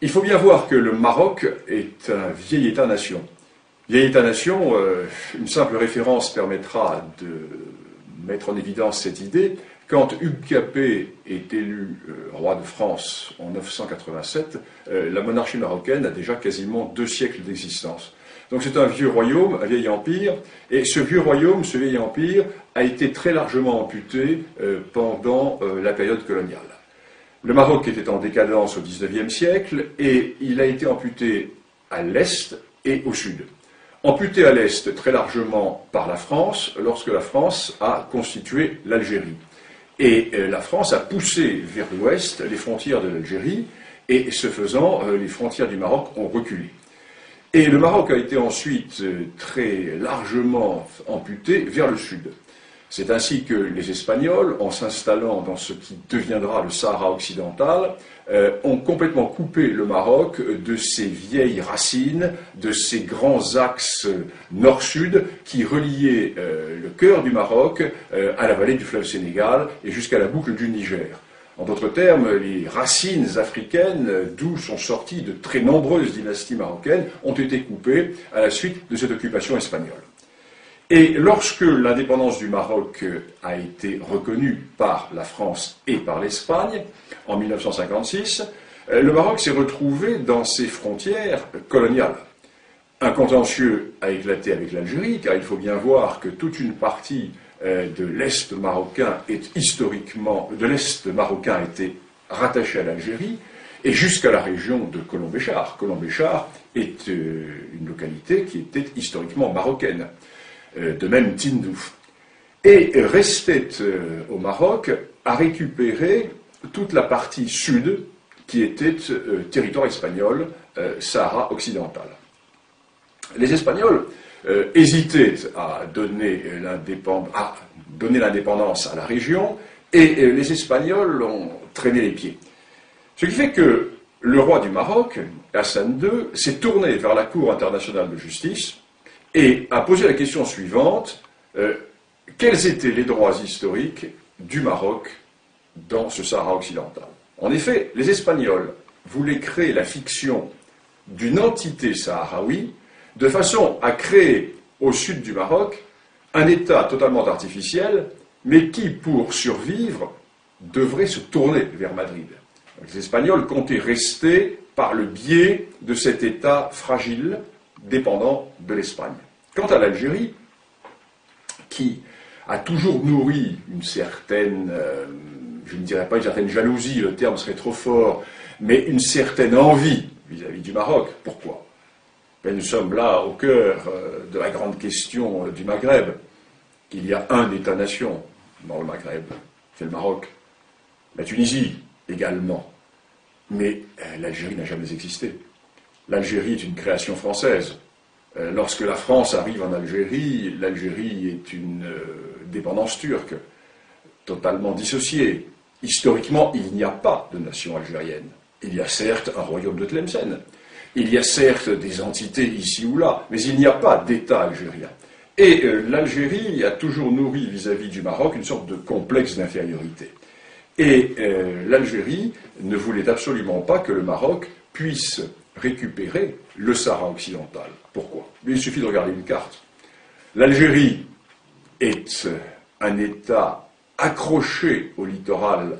Il faut bien voir que le Maroc est un vieil État-nation. Vieil État-nation, une simple référence permettra de mettre en évidence cette idée. Quand Hugues Capet est élu roi de France en 987, la monarchie marocaine a déjà quasiment 2 siècles d'existence. Donc c'est un vieux royaume, un vieil empire, et ce vieux royaume, ce vieil empire, a été très largement amputé pendant la période coloniale. Le Maroc était en décadence au XIXe siècle et il a été amputé à l'est et au sud. Amputé à l'est très largement par la France, lorsque la France a constitué l'Algérie. Et la France a poussé vers l'ouest les frontières de l'Algérie, et ce faisant, les frontières du Maroc ont reculé. Et le Maroc a été ensuite très largement amputé vers le sud. C'est ainsi que les Espagnols, en s'installant dans ce qui deviendra le Sahara occidental, ont complètement coupé le Maroc de ses vieilles racines, de ses grands axes nord-sud qui reliaient le cœur du Maroc à la vallée du fleuve Sénégal et jusqu'à la boucle du Niger. En d'autres termes, les racines africaines, d'où sont sorties de très nombreuses dynasties marocaines, ont été coupées à la suite de cette occupation espagnole. Et lorsque l'indépendance du Maroc a été reconnue par la France et par l'Espagne, en 1956, le Maroc s'est retrouvé dans ses frontières coloniales. Un contentieux a éclaté avec l'Algérie, car il faut bien voir que toute une partie de l'Est marocain de l'Est marocain était rattachée à l'Algérie, et jusqu'à la région de Colombéchar. Colombéchar est une localité qui était historiquement marocaine. De même Tindouf. Et restait au Maroc à récupérer toute la partie sud qui était territoire espagnol, Sahara occidental. Les Espagnols hésitaient à donner l'indépendance à la région et les Espagnols ont traîné les pieds. Ce qui fait que le roi du Maroc, Hassan II, s'est tourné vers la Cour internationale de justice et a posé la question suivante, quels étaient les droits historiques du Maroc dans ce Sahara occidental? En effet, les Espagnols voulaient créer la fiction d'une entité sahraoui de façon à créer au sud du Maroc un État totalement artificiel, mais qui, pour survivre, devrait se tourner vers Madrid. Les Espagnols comptaient rester par le biais de cet État fragile, dépendant de l'Espagne. Quant à l'Algérie, qui a toujours nourri une certaine, je ne dirais pas une certaine jalousie, le terme serait trop fort, mais une certaine envie vis-à-vis du Maroc. Pourquoi? Nous sommes là au cœur de la grande question du Maghreb. Il y a un État-nation dans le Maghreb, c'est le Maroc. La Tunisie également. Mais l'Algérie n'a jamais existé. L'Algérie est une création française. Lorsque la France arrive en Algérie, l'Algérie est une dépendance turque, totalement dissociée. Historiquement, il n'y a pas de nation algérienne. Il y a certes un royaume de Tlemcen, il y a certes des entités ici ou là, mais il n'y a pas d'État algérien. Et l'Algérie a toujours nourri vis-à-vis du Maroc une sorte de complexe d'infériorité. Et l'Algérie ne voulait absolument pas que le Maroc puisse récupérer le Sahara occidental. Pourquoi? Il suffit de regarder une carte. L'Algérie est un État accroché au littoral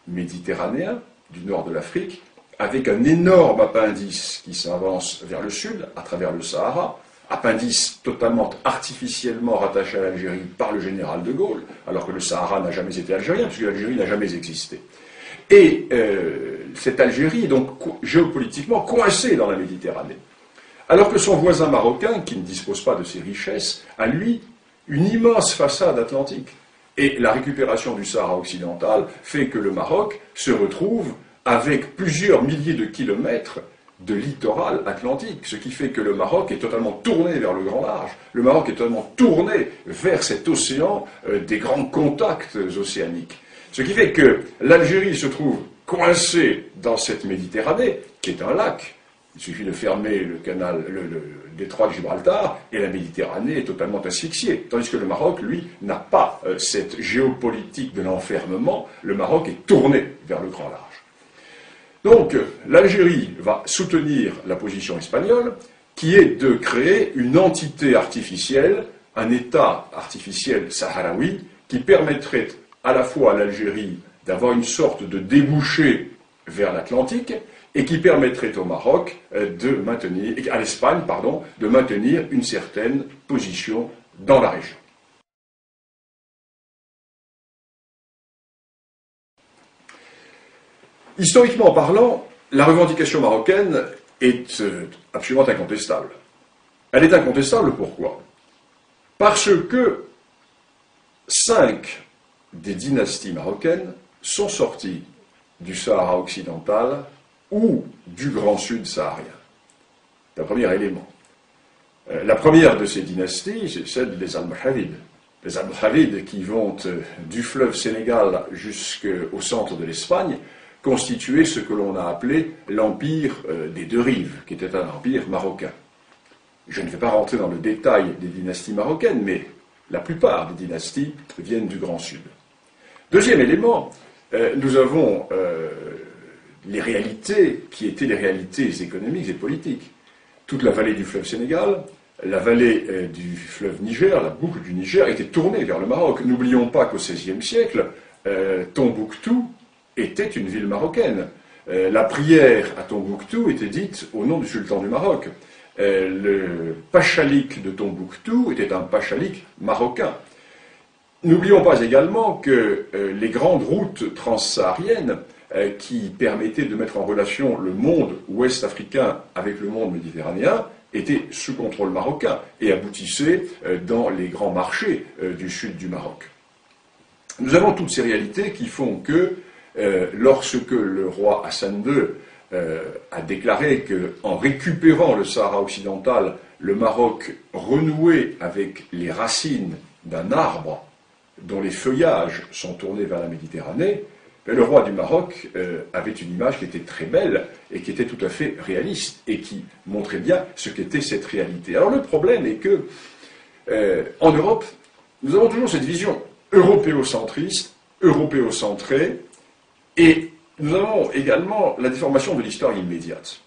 méditerranéen du nord de l'Afrique, avec un énorme appendice qui s'avance vers le sud, à travers le Sahara, appendice totalement artificiellement rattaché à l'Algérie par le général de Gaulle, alors que le Sahara n'a jamais été algérien, puisque l'Algérie n'a jamais existé. Et cette Algérie est donc géopolitiquement coincée dans la Méditerranée. Alors que son voisin marocain, qui ne dispose pas de ces richesses, a lui une immense façade atlantique. Et la récupération du Sahara occidental fait que le Maroc se retrouve avec plusieurs milliers de kilomètres de littoral atlantique, ce qui fait que le Maroc est totalement tourné vers le grand large. Le Maroc est totalement tourné vers cet océan des grands contacts océaniques. Ce qui fait que l'Algérie se trouve coincée dans cette Méditerranée, qui est un lac. Il suffit de fermer le détroit de Gibraltar, et la Méditerranée est totalement asphyxiée. Tandis que le Maroc, lui, n'a pas cette géopolitique de l'enfermement. Le Maroc est tourné vers le grand large. Donc, l'Algérie va soutenir la position espagnole, qui est de créer une entité artificielle, un État artificiel sahraoui, qui permettrait à la fois à l'Algérie d'avoir une sorte de débouché vers l'Atlantique, et qui permettrait au Maroc de maintenir, à l'Espagne, pardon, de maintenir une certaine position dans la région. Historiquement parlant, la revendication marocaine est absolument incontestable. Elle est incontestable pourquoi? Parce que 5 des dynasties marocaines sont sorties du Sahara occidental ou du Grand Sud saharien. C'est un premier élément. La première de ces dynasties, c'est celle des Almohavides. Les Almohavides qui vont du fleuve Sénégal jusqu'au centre de l'Espagne constituaient ce que l'on a appelé l'empire des deux rives, qui était un empire marocain. Je ne vais pas rentrer dans le détail des dynasties marocaines, mais la plupart des dynasties viennent du Grand Sud. Deuxième élément, nous avons les réalités qui étaient les réalités économiques et politiques. Toute la vallée du fleuve Sénégal, la vallée du fleuve Niger, la boucle du Niger, était tournée vers le Maroc. N'oublions pas qu'au XVIe siècle, Tombouctou était une ville marocaine. La prière à Tombouctou était dite au nom du sultan du Maroc. Le pachalik de Tombouctou était un pachalik marocain. N'oublions pas également que les grandes routes transsahariennes qui permettaient de mettre en relation le monde ouest-africain avec le monde méditerranéen étaient sous contrôle marocain et aboutissaient dans les grands marchés du sud du Maroc. Nous avons toutes ces réalités qui font que lorsque le roi Hassan II a déclaré qu'en récupérant le Sahara occidental, le Maroc renouait avec les racines d'un arbre dont les feuillages sont tournés vers la Méditerranée, le roi du Maroc avait une image qui était très belle et qui était tout à fait réaliste et qui montrait bien ce qu'était cette réalité. Alors le problème est que en Europe, nous avons toujours cette vision européocentriste, européocentrée, et nous avons également la déformation de l'histoire immédiate.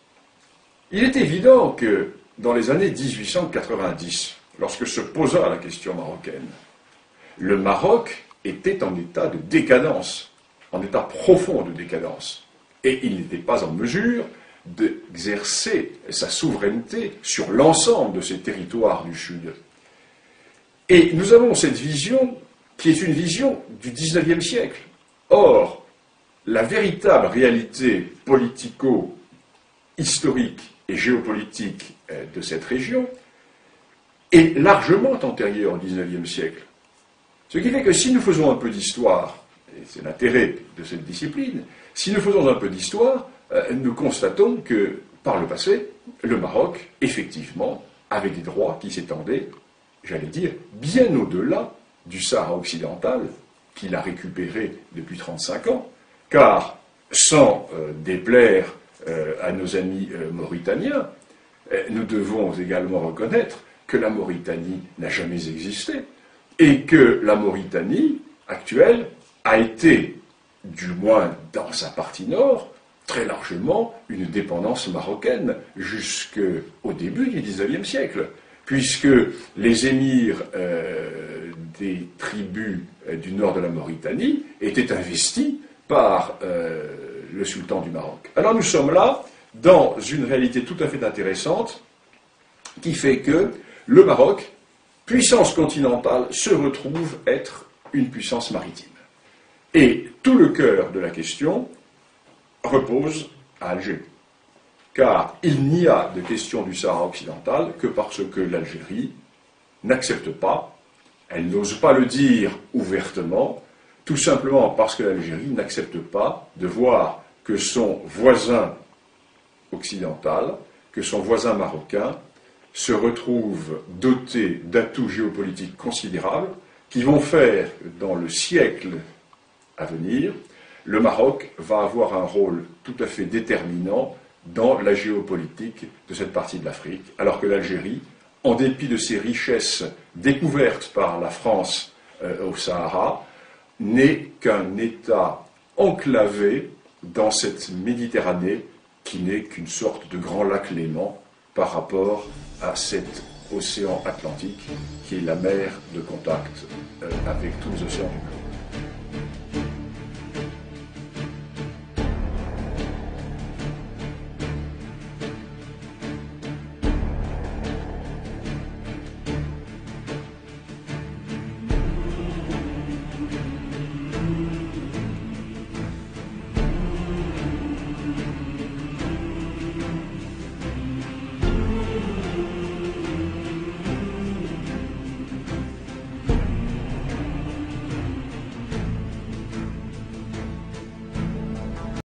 Il est évident que dans les années 1890, lorsque se posa la question marocaine, le Maroc était en état de décadence, en état profond de décadence, et il n'était pas en mesure d'exercer sa souveraineté sur l'ensemble de ces territoires du Sud. Et nous avons cette vision qui est une vision du XIXe siècle. Or, la véritable réalité politico-historique et géopolitique de cette région est largement antérieure au XIXe siècle. Ce qui fait que si nous faisons un peu d'histoire, et c'est l'intérêt de cette discipline, si nous faisons un peu d'histoire, nous constatons que, par le passé, le Maroc, effectivement, avait des droits qui s'étendaient, j'allais dire, bien au-delà du Sahara occidental, qu'il a récupéré depuis 35 ans, car, sans déplaire à nos amis mauritaniens, nous devons également reconnaître que la Mauritanie n'a jamais existé, et que la Mauritanie actuelle a été, du moins dans sa partie nord, très largement une dépendance marocaine jusqu'au début du XIXe siècle, puisque les émirs des tribus du nord de la Mauritanie étaient investis par le sultan du Maroc. Alors nous sommes là dans une réalité tout à fait intéressante qui fait que le Maroc, puissance continentale, se retrouve être une puissance maritime. Et tout le cœur de la question repose à Alger. Car il n'y a de question du Sahara occidental que parce que l'Algérie n'accepte pas, elle n'ose pas le dire ouvertement, tout simplement parce que l'Algérie n'accepte pas de voir que son voisin occidental, que son voisin marocain, se retrouve doté d'atouts géopolitiques considérables qui vont faire, dans le siècle à venir, le Maroc va avoir un rôle tout à fait déterminant dans la géopolitique de cette partie de l'Afrique, alors que l'Algérie, en dépit de ses richesses découvertes par la France au Sahara, n'est qu'un État enclavé dans cette Méditerranée qui n'est qu'une sorte de grand lac Léman par rapport à cet océan Atlantique qui est la mer de contact avec tous les océans du monde.